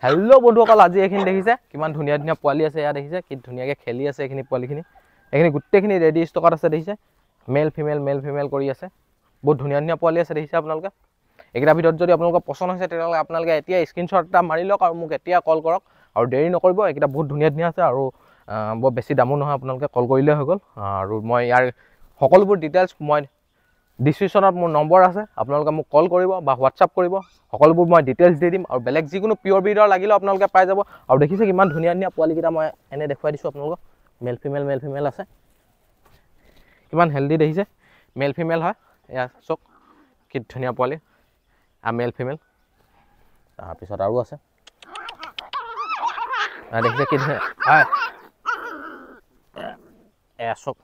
Hello' বন্ধুসকল, আজি এইখিনি দেখিছে কিমান ধুনীয়া ধুনীয়া পোৱালি আছে। ইয়াত দেখিছে কি ধুনীয়াকৈ খেলি আছে এইখিনি পোৱালিখিনি। এইখিনি গোটেইখিনি ৰেডি ষ্টকত আছে। দেখিছে মেল ফিমেল কৰি আছে। বহুত ধুনীয়া ধুনীয়া পোৱালি আছে দেখিছে আপোনালোকে। এইকেইটাৰ ভিতৰত যদি আপোনালোকৰ পচন্দ হৈছে তেতিয়াহ'লে আপোনালোকে এতিয়া স্ক্ৰীনশ্বট এটা মাৰি লওক আৰু মোক এতিয়া কল কৰক আৰু দেৰি নকৰিব। এইকেইটা বহুত ধুনীয়া ধুনীয়া আছে আৰু বৰ বেছি দামো নহয়, আপোনালোকে কল কৰিলেই হৈ গ'ল। আৰু মই ইয়াৰ সকলোবোৰ ডিটেইলছ মই ডিছক্ৰিপশ্যনত মোৰ নম্বৰ আছে, আপোনালোকে মোক কল কৰিব বা হোৱাটছআপ কৰিব। সকলোবোৰ মই ডিটেইলছ দি দিম আৰু বেলেগ যিকোনো পিয়'ৰ ব্ৰিডৰ লাগিলেও আপোনালোকে পাই যাব। আৰু দেখিছে কিমান ধুনীয়া ধুনীয়া পোৱালিকেইটা মই এনে দেখুৱাই দিছোঁ আপোনালোকক। মেল ফিমেল আছে, কিমান হেল্ডি দেখিছে। মেল ফিমেল হয়, এয়া চাওক কি ধুনীয়া পোৱালি। মেল ফিমেল তাৰপিছত আৰু আছে, দেখিছে কি ধুনীয়া। এয়া চাওক,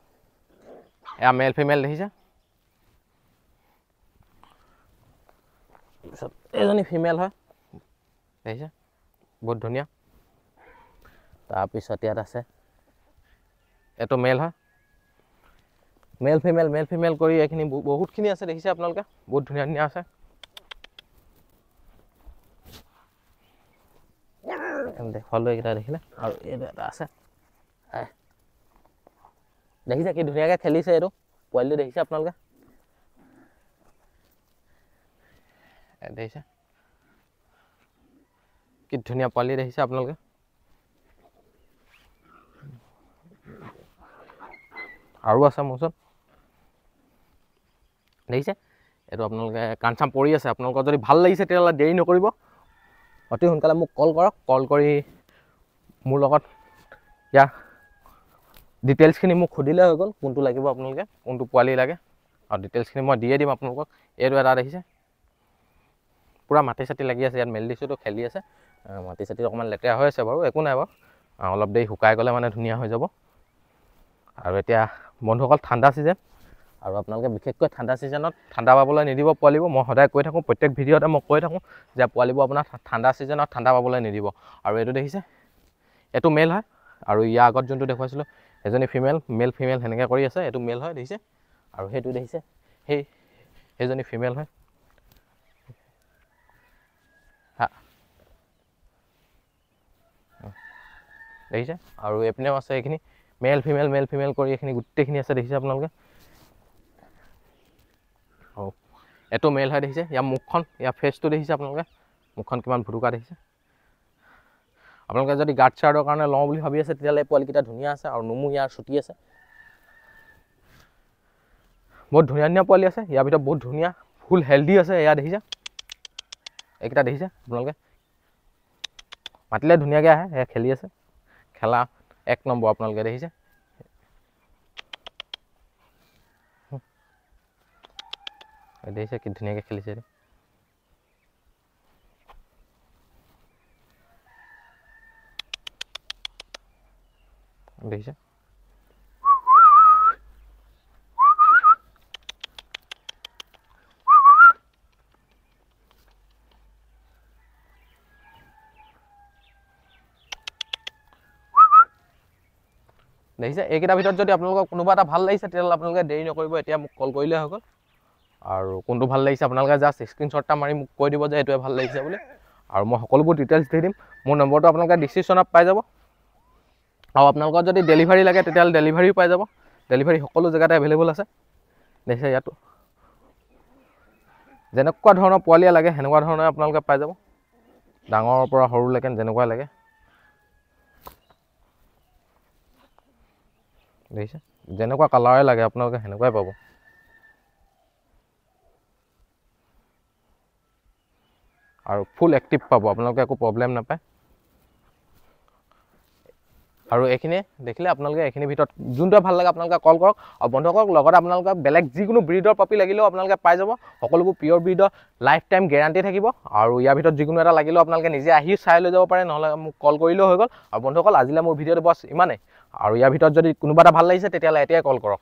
এয়া মেল ফিমেল দেখিছে। তাৰপিছত এজনী ফিমেল হয়, দেখিছে বহুত ধুনীয়া। তাৰপিছত ইয়াত আছে এইটো মেল হয়। মেল ফিমেল কৰি এইখিনি বহুতখিনি আছে দেখিছে আপোনালোকে, বহুত ধুনীয়া ধুনীয়া আছে। দেখুৱালোঁ এইকেইটা দেখিলে। আৰু এইটো এটা আছে, দেখিছে কি ধুনীয়াকৈ খেলিছে এইটো পোৱালিটো দেখিছে আপোনালোকে। দেখিছে কি ধুনীয়া পোৱালি দেখিছে আপোনালোকে। আৰু আছে মোৰ ওচৰত দেখিছে। এইটো আপোনালোকে কাণ চাম পৰি আছে। আপোনালোকৰ যদি ভাল লাগিছে তেতিয়াহ'লে দেৰি নকৰিব, অতি সোনকালে মোক কল কৰক। কল কৰি মোৰ লগত ইয়াৰ ডিটেইলছখিনি মোক সুধিলে হৈ গ'ল, কোনটো লাগিব আপোনালোকে, কোনটো পোৱালি লাগে, আৰু ডিটেইলছখিনি মই দিয়ে দিম আপোনালোকক। এইটো এটা দেখিছে পূৰা মাটি চাটি লাগি আছে। ইয়াত মেলি দিছোঁতো খেলি আছে। মাটি চাটি অকণমান লেতেৰা হৈ আছে বাৰু, একো নাই বাৰু, অলপ দেৰি শুকাই গ'লে মানে ধুনীয়া হৈ যাব। আৰু এতিয়া বন্ধুসকল ঠাণ্ডা ছিজন, আৰু আপোনালোকে বিশেষকৈ ঠাণ্ডা ছিজনত ঠাণ্ডা পাবলৈ নিদিব পোৱালিবোৰ। মই সদায় কৈ থাকোঁ, প্ৰত্যেক ভিডিঅ'তে মই কৈ থাকোঁ যে পোৱালিবোৰ আপোনাৰ ঠাণ্ডা ছিজনত ঠাণ্ডা পাবলৈ নিদিব। আৰু এইটো দেখিছে, এইটো মেল হয়। আৰু ইয়াৰ আগত যোনটো দেখুৱাইছিলোঁ এজনী মেল ফিমেল সেনেকৈ কৰি আছে, এইটো মেল হয় দেখিছে। আৰু সেইটো দেখিছে সেইজনী ফিমেল হয়। দেখিছে। আৰু এইপিনেও আছে এইখিনি মেল ফিমেল কৰি এইখিনি গোটেইখিনি আছে দেখিছে আপোনালোকে। এইটো মেল হয় দেখিছে। ইয়াৰ মুখখন, ইয়াৰ ফেচটো দেখিছে আপোনালোকে, মুখখন কিমান ভুটুকা দেখিছে। আপোনালোকে যদি গাৰ্ড চাৰ্ডৰ কাৰণে লওঁ বুলি ভাবি আছে তেতিয়াহ'লে এই পোৱালিকেইটা ধুনীয়া আছে। আৰু নোমো ইয়াৰ চুটি আছে, বহুত ধুনীয়া ধুনীয়া পোৱালি আছে। ইয়াৰ ভিতৰত বহুত ধুনীয়া ফুল হেল্ডি আছে। এয়া দেখিছে, এইকেইটা দেখিছে আপোনালোকে। মাতিলে ধুনীয়াকৈ আহে, এয়া খেলি আছে, খেলা এক নম্বৰ আপোনালোকে দেখিছে। দেখিছে কি ধুনীয়াকৈ খেলিছে এইটো। দেখিছে দেখিছে। এইকেইটাৰ ভিতৰত যদি আপোনালোকক কোনোবা এটা ভাল লাগিছে তেতিয়াহ'লে আপোনালোকে দেৰি নকৰিব, এতিয়া মোক কল কৰিলে হৈ গ'ল। আৰু কোনটো ভাল লাগিছে আপোনালোকে জাষ্ট স্ক্ৰীনশ্বট এটা মাৰি মোক কৈ দিব যে এইটোৱে ভাল লাগিছে বুলি, আৰু মই সকলোবোৰ ডিটেইলছ দি দিম। মোৰ নম্বৰটো আপোনালোকে ডিছক্ৰিপশ্যনত পাই যাব। আৰু আপোনালোকৰ যদি ডেলিভাৰী লাগে তেতিয়াহ'লে ডেলিভাৰীও পাই যাব। ডেলিভাৰী সকলো জেগাতে এভেইলেবল আছে দেখিছে। ইয়াতো যেনেকুৱা ধৰণৰ পোৱালি লাগে সেনেকুৱা ধৰণে আপোনালোকে পাই যাব, ডাঙৰৰ পৰা সৰুলৈকে যেনেকুৱা লাগে দেখিছে। যেনেকুৱা কালাৰে লাগে আপোনালোকে সেনেকুৱাই পাব। আৰু ফুল এক্টিভ পাব, আপোনালোকে একো প্ৰব্লেম নাপায়। আৰু এইখিনিয়ে দেখিলে আপোনালোকে এইখিনিৰ ভিতৰত যোনটোৱে ভাল লাগে আপোনালোকে কল কৰক। আৰু বন্ধুসকল লগতে আপোনালোকে বেলেগ যিকোনো ব্ৰিডৰ পাপি লাগিলেও আপোনালোকে পাই যাব। সকলোবোৰ পিয়'ৰ ব্ৰিডৰ লাইফ টাইম গেৰাণ্টি থাকিব। আৰু ইয়াৰ ভিতৰত যিকোনো এটা লাগিলেও আপোনালোকে নিজে আহি চাই লৈ যাব পাৰে, নহ'লে মোক কল কৰিলেও হৈ গ'ল। আৰু বন্ধুসকল আজিলৈ মোৰ ভিডিঅ'টো বছ ইমানেই। আৰু ইয়াৰ ভিতৰত যদি কোনোবা এটা ভাল লাগিছে তেতিয়াহ'লে এতিয়াই কল কৰক।